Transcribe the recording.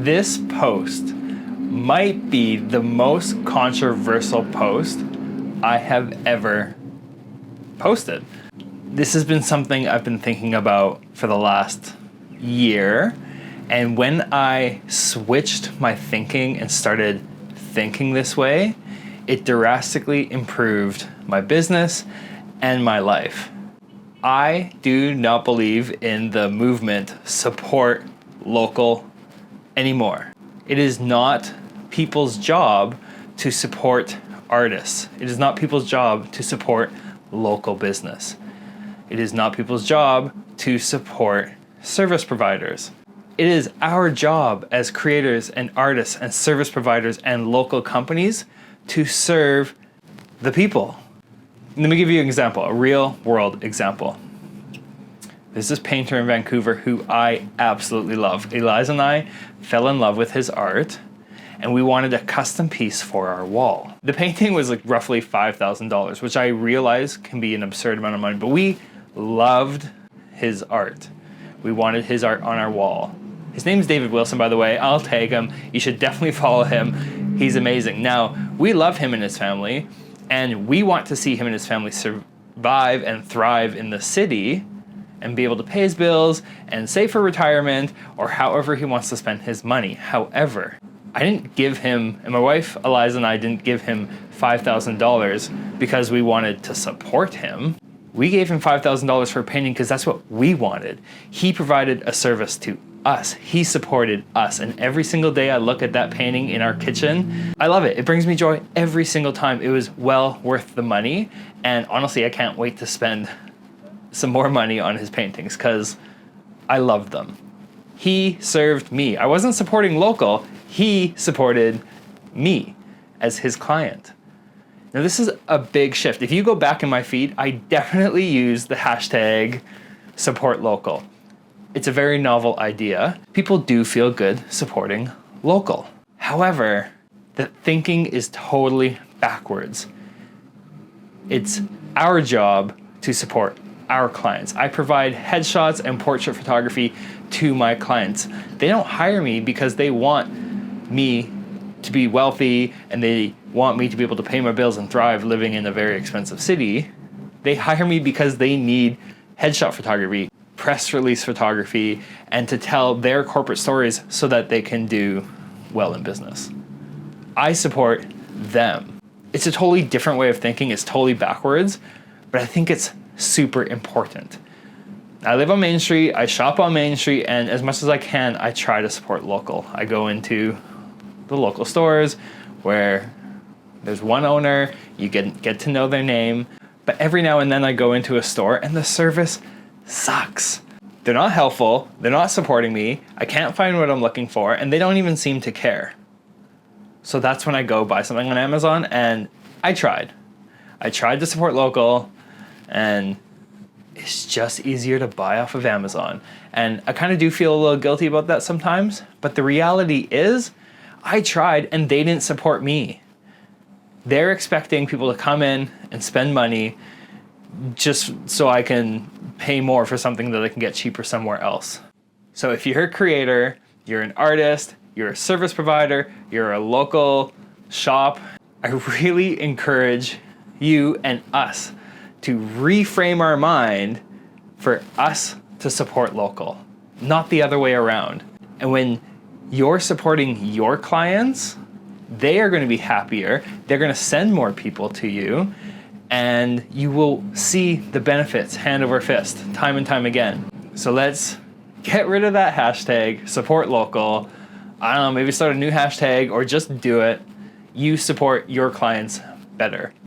This post might be the most controversial post I have ever posted. This has been something I've been thinking about for the last year, and when I switched my thinking and started thinking this way, it drastically improved my business and my life. I do not believe in the movement support local anymore. It is not people's job to support artists. It is not people's job to support local business. It is not people's job to support service providers. It is our job as creators and artists and service providers and local companies to serve the people. Let me give you an example, a real world example. There's this painter in Vancouver who I absolutely love. Eliza and I fell in love with his art, and we wanted a custom piece for our wall. The painting was like roughly $5,000, which I realize can be an absurd amount of money, but we loved his art. We wanted his art on our wall. His name's David Wilson, by the way. I'll tag him. You should definitely follow him. He's amazing. Now, we love him and his family, and we want to see him and his family survive and thrive in the city and be able to pay his bills and save for retirement or however he wants to spend his money. However, I didn't give him, and my wife Eliza and I didn't give him $5,000 because we wanted to support him. We gave him $5,000 for a painting because that's what we wanted. He provided a service to us. He supported us. And every single day I look at that painting in our kitchen, I love it. It brings me joy every single time. It was well worth the money. And honestly, I can't wait to spend some more money on his paintings because I love them. He served me. I wasn't supporting local. He supported me as his client. Now this is a big shift. If you go back in my feed, I definitely use the hashtag support local. It's a very novel idea. People do feel good supporting local. However, the thinking is totally backwards. It's our job to support our clients. I provide headshots and portrait photography to my clients. They don't hire me because they want me to be wealthy and they want me to be able to pay my bills and thrive living in a very expensive city. They hire me because they need headshot photography, press release photography, and to tell their corporate stories so that they can do well in business. I support them. It's a totally different way of thinking. It's totally backwards, but I think it's super important. I live on Main Street, I shop on Main Street, and as much as I can, I try to support local. I go into the local stores where there's one owner, you get to know their name, but every now and then I go into a store and the service sucks. They're not helpful, they're not supporting me, I can't find what I'm looking for, and they don't even seem to care. So that's when I go buy something on Amazon, and I tried to support local, and it's just easier to buy off of Amazon. And I kind of do feel a little guilty about that sometimes, but the reality is I tried and they didn't support me. They're expecting people to come in and spend money just so I can pay more for something that I can get cheaper somewhere else. So if you're a creator, you're an artist, you're a service provider, you're a local shop, I really encourage you and us to reframe our mind for us to support local, not the other way around. And when you're supporting your clients, they are going to be happier, they're going to send more people to you, and you will see the benefits hand over fist, time and time again. So let's get rid of that hashtag, support local. I don't know, maybe start a new hashtag or just do it. You support your clients better.